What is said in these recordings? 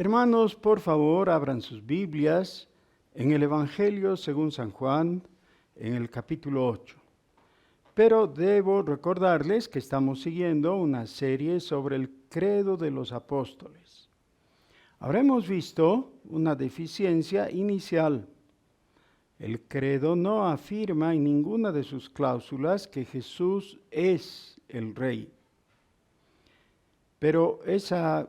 Hermanos, por favor, abran sus Biblias en el Evangelio según San Juan, en el capítulo 8. Pero debo recordarles que estamos siguiendo una serie sobre el credo de los apóstoles. Habremos visto una deficiencia inicial. El credo no afirma en ninguna de sus cláusulas que Jesús es el Rey. Pero esa,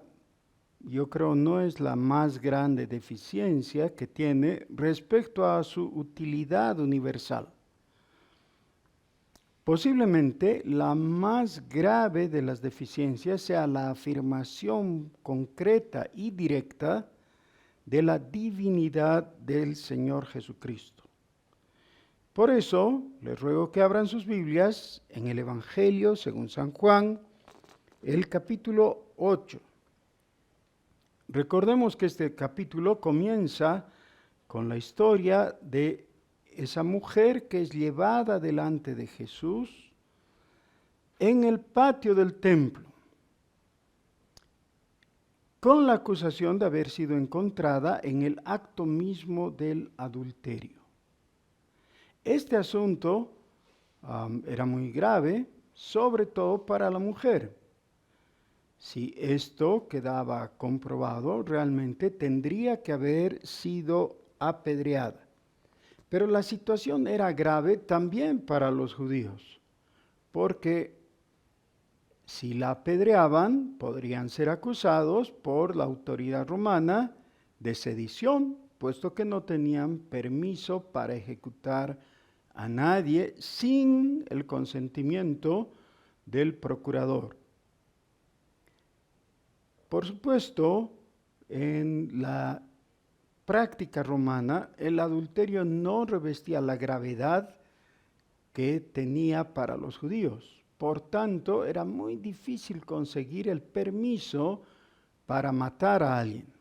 yo creo, no es la más grande deficiencia que tiene respecto a su utilidad universal. Posiblemente la más grave de las deficiencias sea la afirmación concreta y directa de la divinidad del Señor Jesucristo. Por eso, les ruego que abran sus Biblias en el Evangelio según San Juan, el capítulo 8. Recordemos que este capítulo comienza con la historia de esa mujer que es llevada delante de Jesús en el patio del templo, con la acusación de haber sido encontrada en el acto mismo del adulterio. Este asunto era muy grave, sobre todo para la mujer. Si esto quedaba comprobado, realmente tendría que haber sido apedreada. Pero la situación era grave también para los judíos, porque si la apedreaban, podrían ser acusados por la autoridad romana de sedición, puesto que no tenían permiso para ejecutar a nadie sin el consentimiento del procurador. Por supuesto, en la práctica romana, el adulterio no revestía la gravedad que tenía para los judíos. Por tanto, era muy difícil conseguir el permiso para matar a alguien.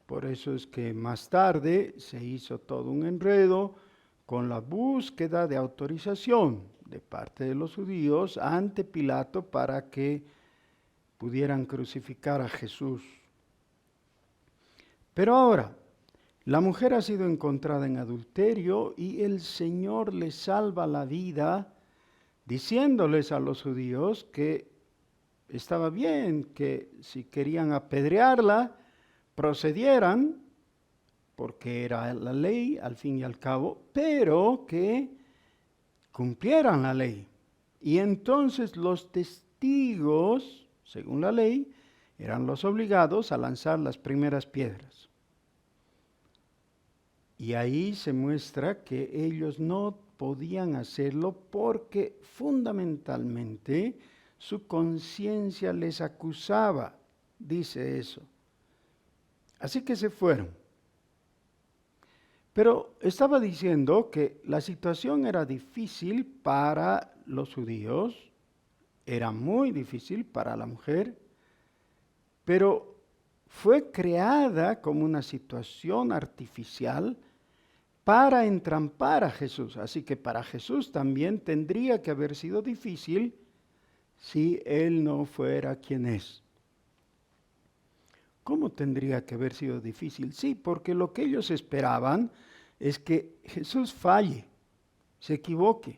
Por eso es que más tarde se hizo todo un enredo con la búsqueda de autorización de parte de los judíos ante Pilato para que pudieran crucificar a Jesús. Pero ahora, la mujer ha sido encontrada en adulterio y el Señor le salva la vida diciéndoles a los judíos que estaba bien, que si querían apedrearla, procedieran, porque era la ley al fin y al cabo, pero que cumplieran la ley. Y entonces los testigos, según la ley, eran los obligados a lanzar las primeras piedras. Y ahí se muestra que ellos no podían hacerlo porque fundamentalmente su conciencia les acusaba, dice eso. Así que se fueron. Pero estaba diciendo que la situación era difícil para los judíos, era muy difícil para la mujer, pero fue creada como una situación artificial para entrampar a Jesús. Así que para Jesús también tendría que haber sido difícil si Él no fuera quien es. ¿Cómo tendría que haber sido difícil? Sí, porque lo que ellos esperaban es que Jesús falle, se equivoque.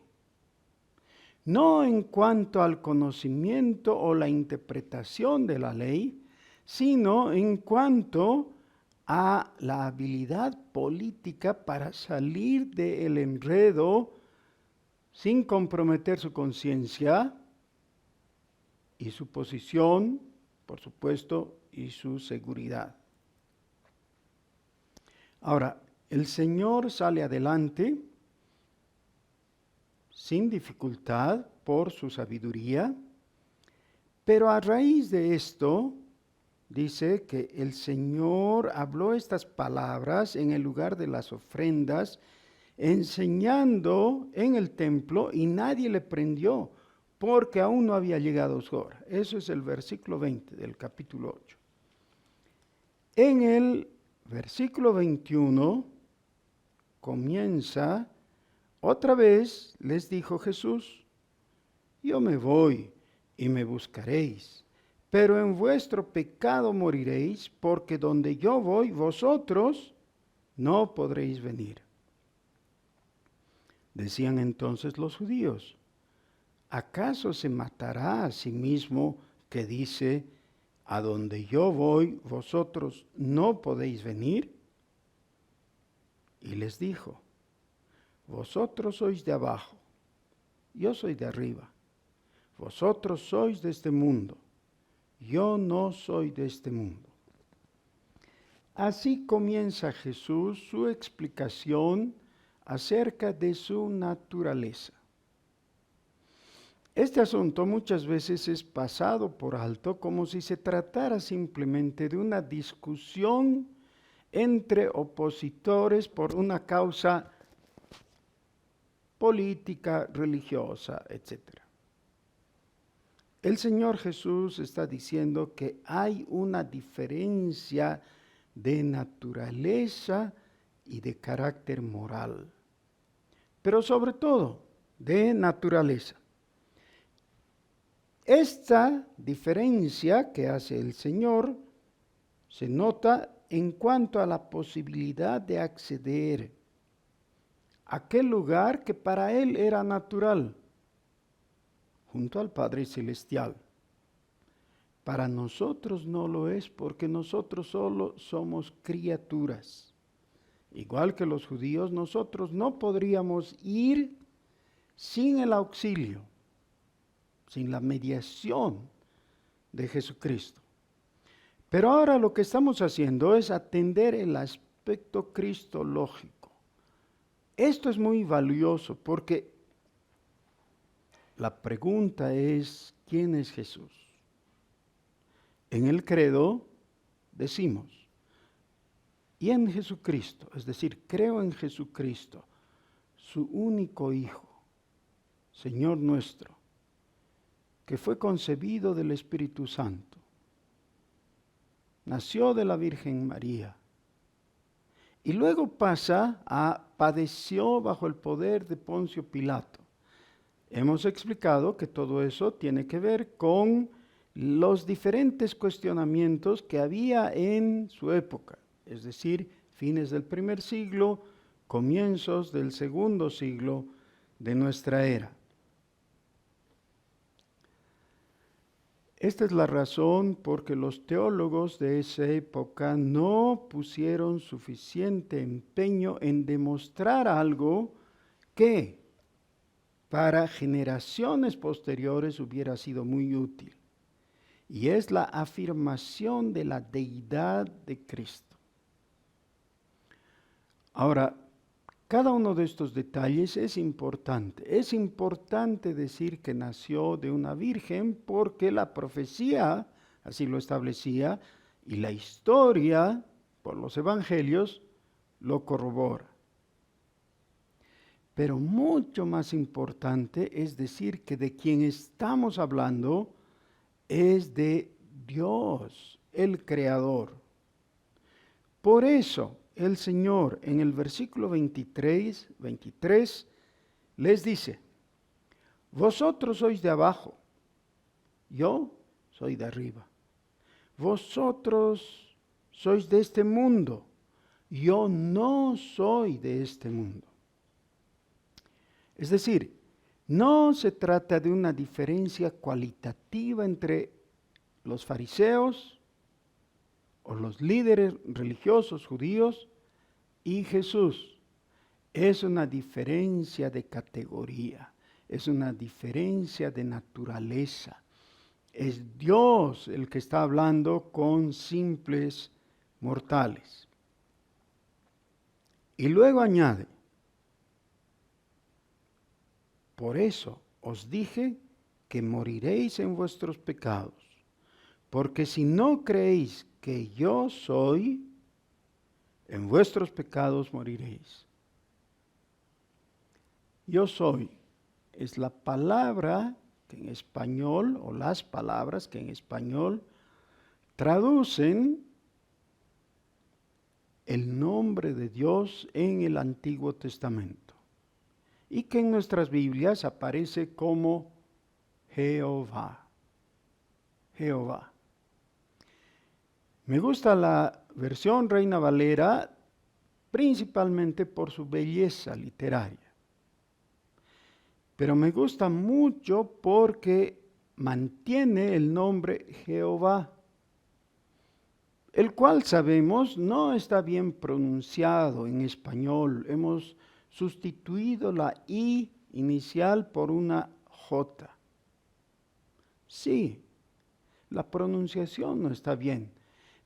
No en cuanto al conocimiento o la interpretación de la ley, sino en cuanto a la habilidad política para salir del enredo sin comprometer su conciencia y su posición, por supuesto, y su seguridad. Ahora, el Señor sale adelante sin dificultad por su sabiduría, pero a raíz de esto, dice que el Señor habló estas palabras en el lugar de las ofrendas, enseñando en el templo y nadie le prendió, porque aún no había llegado su hora. Eso es el versículo 20 del capítulo 8. En el versículo 21 comienza, otra vez les dijo Jesús, yo me voy y me buscaréis, pero en vuestro pecado moriréis, porque donde yo voy, vosotros no podréis venir. Decían entonces los judíos: ¿acaso se matará a sí mismo que dice, a donde yo voy, vosotros no podéis venir? Y les dijo: vosotros sois de abajo, yo soy de arriba. Vosotros sois de este mundo, yo no soy de este mundo. Así comienza Jesús su explicación acerca de su naturaleza. Este asunto muchas veces es pasado por alto como si se tratara simplemente de una discusión entre opositores por una causa política, religiosa, etc. El Señor Jesús está diciendo que hay una diferencia de naturaleza y de carácter moral, pero sobre todo de naturaleza. Esta diferencia que hace el Señor se nota en cuanto a la posibilidad de acceder a aquel lugar que para Él era natural, junto al Padre Celestial. Para nosotros no lo es, porque nosotros solo somos criaturas. Igual que los judíos, nosotros no podríamos ir sin el auxilio, sin la mediación de Jesucristo. Pero ahora lo que estamos haciendo es atender el aspecto cristológico. Esto es muy valioso porque la pregunta es: ¿quién es Jesús? En el credo decimos: y en Jesucristo, es decir, creo en Jesucristo, su único Hijo, Señor nuestro, que fue concebido del Espíritu Santo, nació de la Virgen María, y luego padeció bajo el poder de Poncio Pilato. Hemos explicado que todo eso tiene que ver con los diferentes cuestionamientos que había en su época, es decir, fines del primer siglo, comienzos del segundo siglo de nuestra era. Esta es la razón por que los teólogos de esa época no pusieron suficiente empeño en demostrar algo que para generaciones posteriores hubiera sido muy útil, y es la afirmación de la deidad de Cristo. Ahora, cada uno de estos detalles es importante. Es importante decir que nació de una virgen porque la profecía así lo establecía y la historia por los evangelios lo corrobora. Pero mucho más importante es decir que de quien estamos hablando es de Dios, el Creador. Por eso el Señor en el versículo 23 les dice: vosotros sois de abajo, yo soy de arriba. Vosotros sois de este mundo, yo no soy de este mundo. Es decir, no se trata de una diferencia cualitativa entre los fariseos o los líderes religiosos judíos y Jesús. Es una diferencia de categoría, es una diferencia de naturaleza. Es Dios el que está hablando con simples mortales. Y luego añade: por eso os dije que moriréis en vuestros pecados, porque si no creéis que yo soy, en vuestros pecados moriréis. Yo soy es la palabra que en español, o las palabras que en español traducen el nombre de Dios en el Antiguo Testamento, y que en nuestras Biblias aparece como Jehová. Jehová. Me gusta la versión Reina Valera principalmente por su belleza literaria, pero me gusta mucho porque mantiene el nombre Jehová, el cual sabemos no está bien pronunciado en español. Hemos sustituido la I inicial por una J. Sí, la pronunciación no está bien,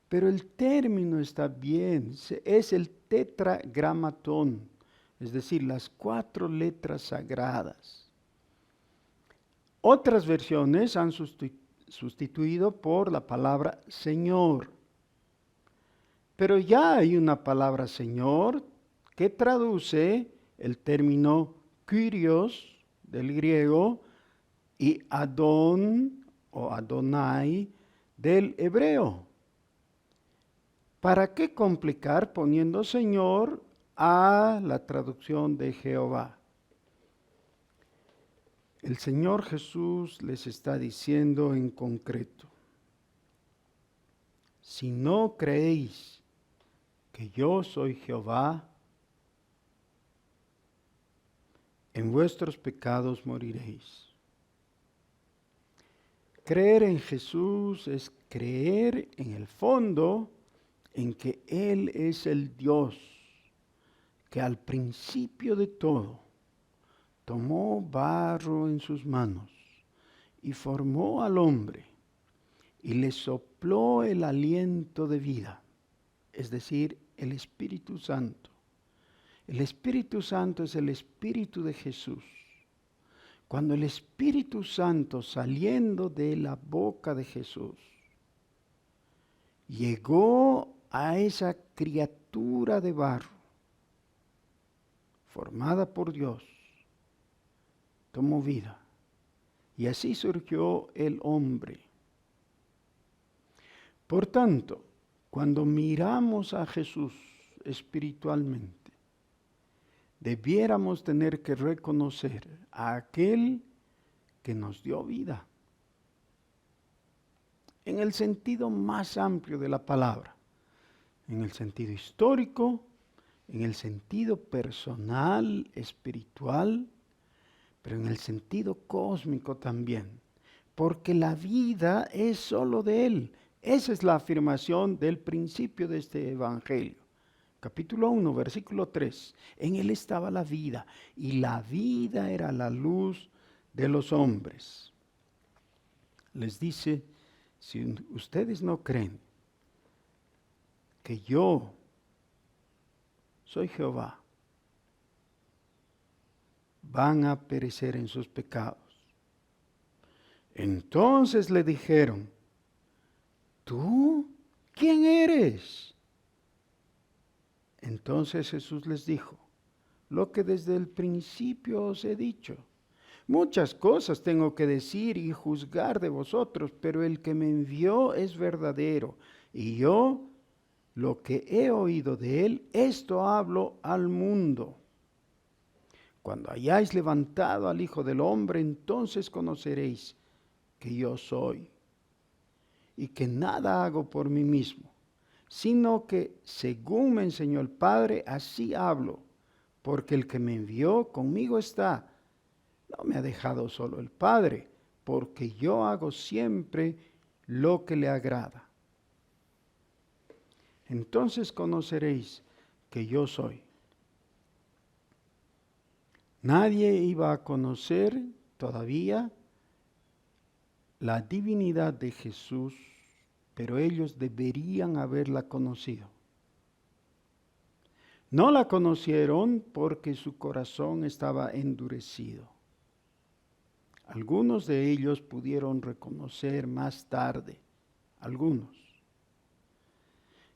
pero el término está bien. Es el tetragramatón, es decir, las 4 letras sagradas. Otras versiones han sustituido por la palabra Señor. Pero ya hay una palabra Señor que traduce el término Kyrios del griego y Adón o Adonai del hebreo. ¿Para qué complicar poniendo Señor a la traducción de Jehová? El Señor Jesús les está diciendo en concreto: si no creéis que yo soy Jehová, en vuestros pecados moriréis. Creer en Jesús es creer en el fondo en que Él es el Dios que al principio de todo tomó barro en sus manos y formó al hombre y le sopló el aliento de vida, es decir, el Espíritu Santo. El Espíritu Santo es el Espíritu de Jesús. Cuando el Espíritu Santo, saliendo de la boca de Jesús, llegó a esa criatura de barro, formada por Dios, tomó vida. Y así surgió el hombre. Por tanto, cuando miramos a Jesús espiritualmente, debiéramos tener que reconocer a aquel que nos dio vida, en el sentido más amplio de la palabra, en el sentido histórico, en el sentido personal, espiritual, pero en el sentido cósmico también, porque la vida es solo de Él. Esa es la afirmación del principio de este evangelio. Capítulo 1, versículo 3. En Él estaba la vida, y la vida era la luz de los hombres. Les dice: si ustedes no creen que yo soy Jehová, van a perecer en sus pecados. Entonces le dijeron: ¿tú quién eres? Entonces Jesús les dijo: lo que desde el principio os he dicho. Muchas cosas tengo que decir y juzgar de vosotros, pero el que me envió es verdadero, y yo, lo que he oído de él, esto hablo al mundo. Cuando hayáis levantado al Hijo del Hombre, entonces conoceréis que yo soy, y que nada hago por mí mismo, sino que según me enseñó el Padre, así hablo, porque el que me envió conmigo está. No me ha dejado solo el Padre, porque yo hago siempre lo que le agrada. Entonces conoceréis que yo soy. Nadie iba a conocer todavía la divinidad de Jesús, pero ellos deberían haberla conocido. No la conocieron porque su corazón estaba endurecido. Algunos de ellos pudieron reconocer más tarde, algunos.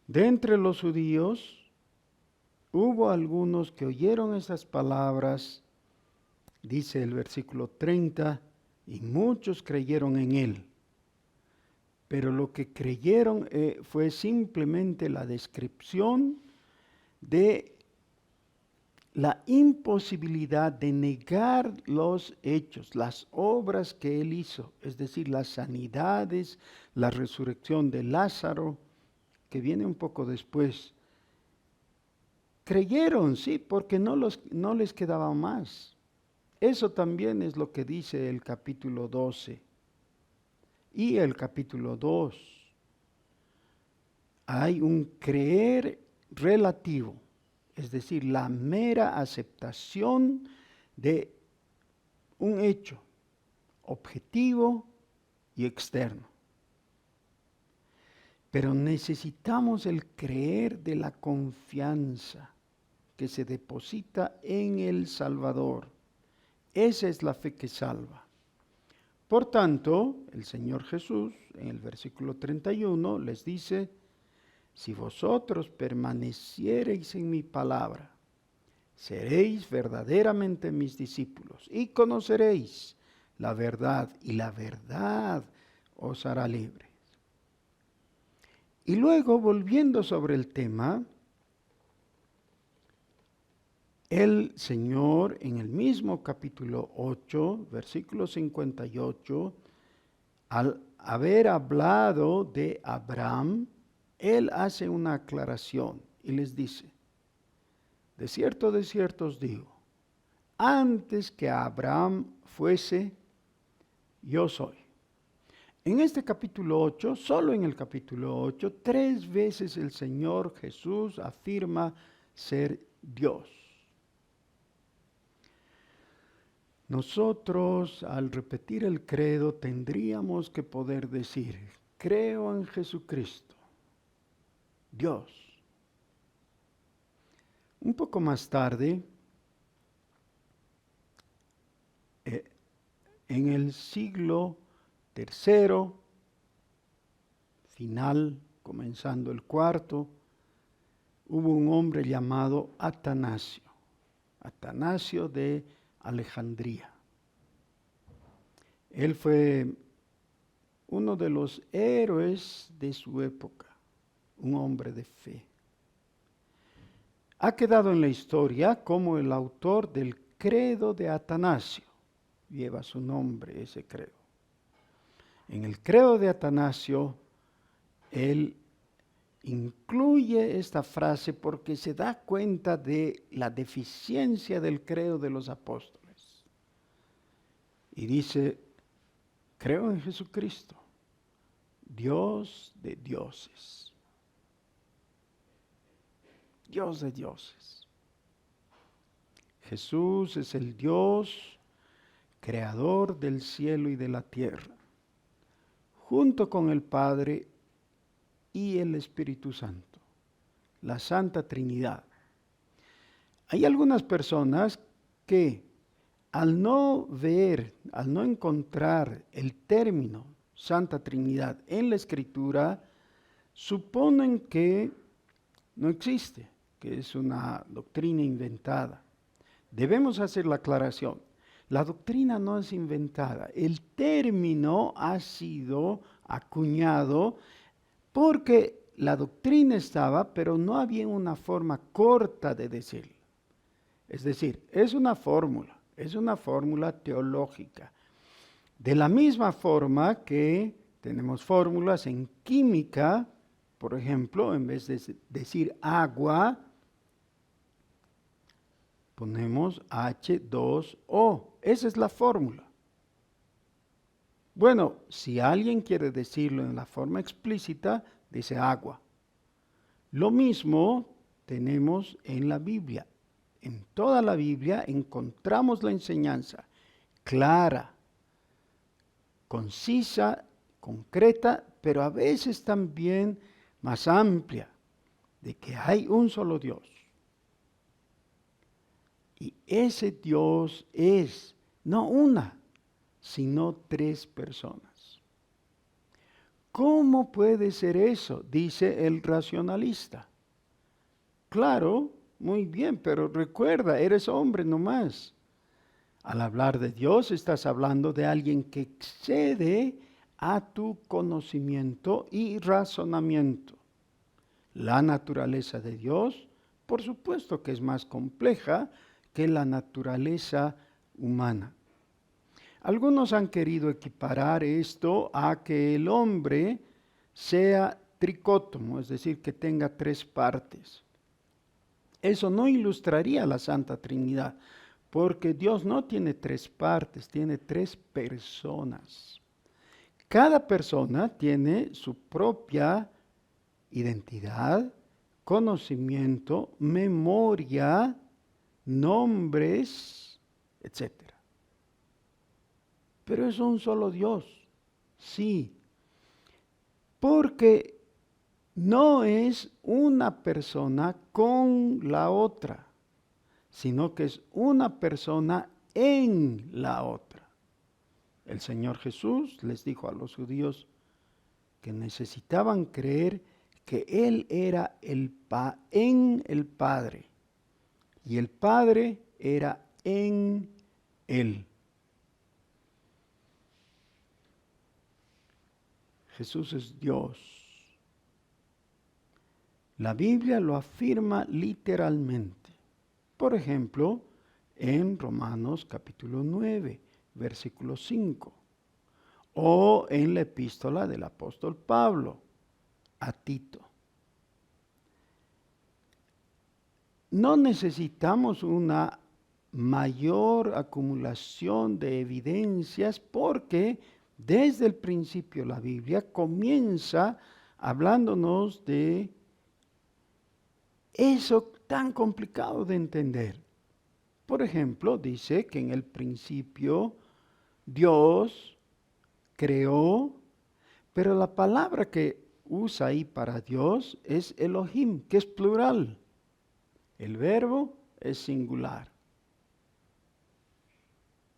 De entre los judíos hubo algunos que oyeron esas palabras, dice el versículo 30, y muchos creyeron en él. Pero lo que creyeron fue simplemente la descripción de la imposibilidad de negar los hechos, las obras que él hizo, es decir, las sanidades, la resurrección de Lázaro, que viene un poco después, creyeron, sí, porque no les quedaba más. Eso también es lo que dice el capítulo 12 y el capítulo 2. Hay un creer relativo, es decir, la mera aceptación de un hecho objetivo y externo. Pero necesitamos el creer de la confianza que se deposita en el Salvador. Esa es la fe que salva. Por tanto, el Señor Jesús, en el versículo 31, les dice, si vosotros permaneciereis en mi palabra, seréis verdaderamente mis discípulos y conoceréis la verdad, y la verdad os hará libres. Y luego, volviendo sobre el tema, el Señor en el mismo capítulo 8, versículo 58, al haber hablado de Abraham, Él hace una aclaración y les dice, de cierto os digo, antes que Abraham fuese, yo soy. En este capítulo 8, solo en el capítulo 8, 3 veces el Señor Jesús afirma ser Dios. Nosotros, al repetir el credo, tendríamos que poder decir, creo en Jesucristo, Dios. Un poco más tarde, en el siglo III, final, comenzando el IV, hubo un hombre llamado Atanasio de Alejandría. Él fue uno de los héroes de su época, un hombre de fe. Ha quedado en la historia como el autor del credo de Atanasio. Lleva su nombre ese credo. En el credo de Atanasio, él incluye esta frase porque se da cuenta de la deficiencia del credo de los apóstoles. Y dice, creo en Jesucristo, Dios de dioses. Dios de dioses. Jesús es el Dios creador del cielo y de la tierra, junto con el Padre y el Espíritu Santo, la Santa Trinidad. Hay algunas personas que al no encontrar el término Santa Trinidad en la Escritura, suponen que no existe, que es una doctrina inventada. Debemos hacer la aclaración. La doctrina no es inventada. El término ha sido acuñado porque la doctrina estaba, pero no había una forma corta de decirlo. Es decir, es una fórmula teológica. De la misma forma que tenemos fórmulas en química, por ejemplo, en vez de decir agua, ponemos H2O. Esa es la fórmula. Bueno, si alguien quiere decirlo en la forma explícita, dice agua. Lo mismo tenemos en la Biblia. En toda la Biblia encontramos la enseñanza clara, concisa, concreta, pero a veces también más amplia, de que hay un solo Dios. Y ese Dios es no una, sino 3 personas. ¿Cómo puede ser eso? Dice el racionalista. Claro, muy bien, pero recuerda, eres hombre nomás. Al hablar de Dios, estás hablando de alguien que excede a tu conocimiento y razonamiento. La naturaleza de Dios, por supuesto que es más compleja que la naturaleza humana. Algunos han querido equiparar esto a que el hombre sea tricótomo, es decir, que tenga tres partes. Eso no ilustraría la Santa Trinidad, porque Dios no tiene tres partes, tiene tres personas. Cada persona tiene su propia identidad, conocimiento, memoria, nombres, etc. Pero es un solo Dios, sí, porque no es una persona con la otra, sino que es una persona en la otra. El Señor Jesús les dijo a los judíos que necesitaban creer que Él era en el Padre y el Padre era en Él. Jesús es Dios. La Biblia lo afirma literalmente. Por ejemplo, en Romanos capítulo 9, versículo 5, o en la epístola del apóstol Pablo a Tito. No necesitamos una mayor acumulación de evidencias porque desde el principio la Biblia comienza hablándonos de eso tan complicado de entender. Por ejemplo, dice que en el principio Dios creó, pero la palabra que usa ahí para Dios es Elohim, que es plural. El verbo es singular.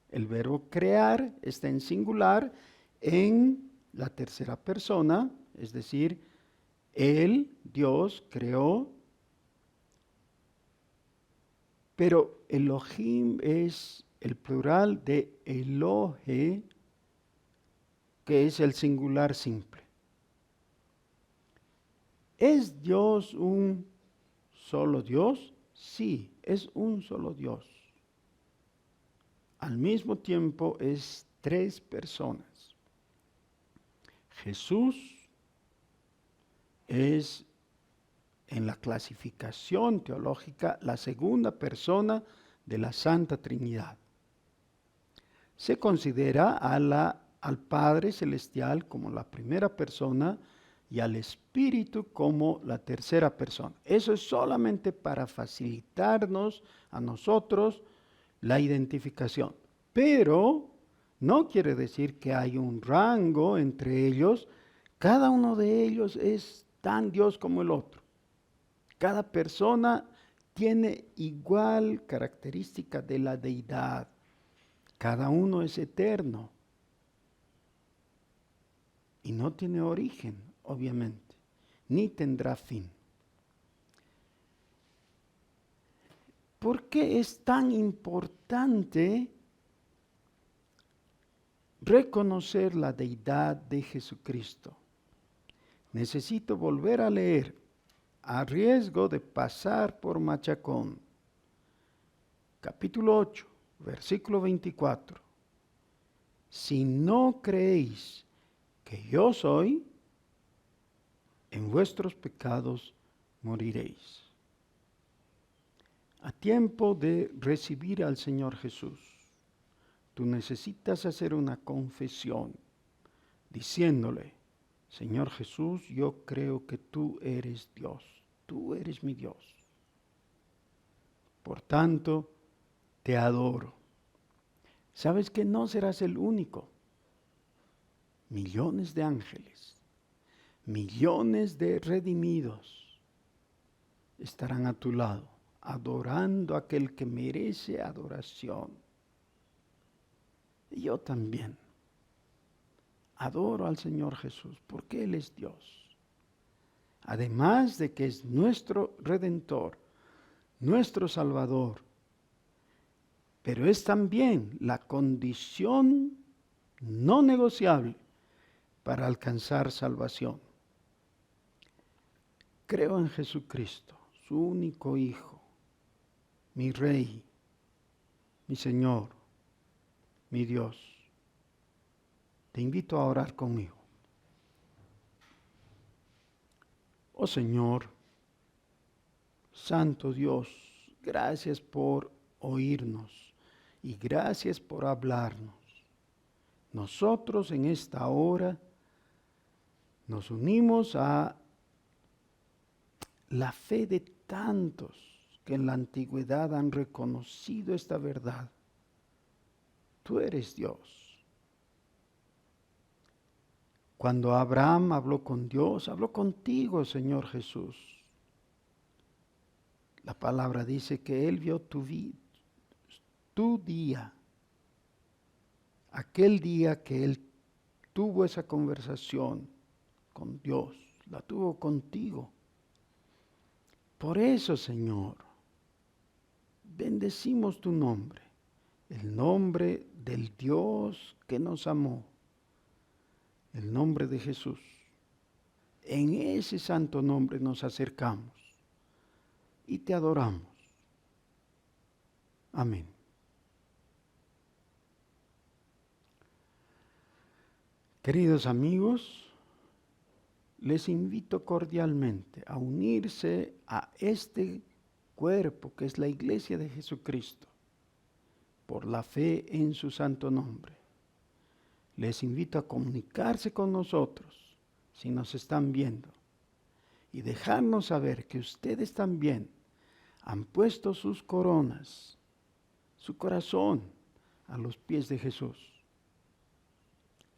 El verbo crear está en singular en la tercera persona, es decir, Él, Dios, creó. Pero Elohim es el plural de Elohe, que es el singular simple. ¿Es Dios un solo Dios? Sí, es un solo Dios. Al mismo tiempo es tres personas. Jesús es en la clasificación teológica la segunda persona de la Santa Trinidad. Se considera al Padre Celestial como la primera persona y al Espíritu como la tercera persona. Eso es solamente para facilitarnos a nosotros la identificación. Pero no quiere decir que hay un rango entre ellos. Cada uno de ellos es tan Dios como el otro. Cada persona tiene igual característica de la deidad. Cada uno es eterno. Y no tiene origen, obviamente, ni tendrá fin. ¿Por qué es tan importante reconocer la deidad de Jesucristo? Necesito volver a leer, a riesgo de pasar por machacón. Capítulo 8, versículo 24. Si no creéis que yo soy, en vuestros pecados moriréis. A tiempo de recibir al Señor Jesús, tú necesitas hacer una confesión diciéndole: Señor Jesús, yo creo que tú eres Dios, tú eres mi Dios. Por tanto, te adoro. ¿Sabes que no serás el único? Millones de ángeles, millones de redimidos estarán a tu lado, adorando a aquel que merece adoración. Y yo también adoro al Señor Jesús porque Él es Dios. Además de que es nuestro Redentor, nuestro Salvador, pero es también la condición no negociable para alcanzar salvación. Creo en Jesucristo, su único Hijo, mi Rey, mi Señor, mi Dios. Te invito a orar conmigo. Oh Señor, Santo Dios, gracias por oírnos y gracias por hablarnos. Nosotros en esta hora nos unimos a la fe de tantos que en la antigüedad han reconocido esta verdad. Tú eres Dios. Cuando Abraham habló con Dios, habló contigo, Señor Jesús. La palabra dice que Él vio tu día, aquel día que Él tuvo esa conversación con Dios, la tuvo contigo. Por eso, Señor, bendecimos tu nombre, el nombre del Dios que nos amó, el nombre de Jesús. En ese santo nombre nos acercamos y te adoramos. Amén. Queridos amigos, les invito cordialmente a unirse a este cuerpo que es la Iglesia de Jesucristo, por la fe en su santo nombre. Les invito a comunicarse con nosotros, si nos están viendo, y dejarnos saber que ustedes también han puesto sus coronas, su corazón, a los pies de Jesús.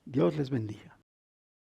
Dios les bendiga.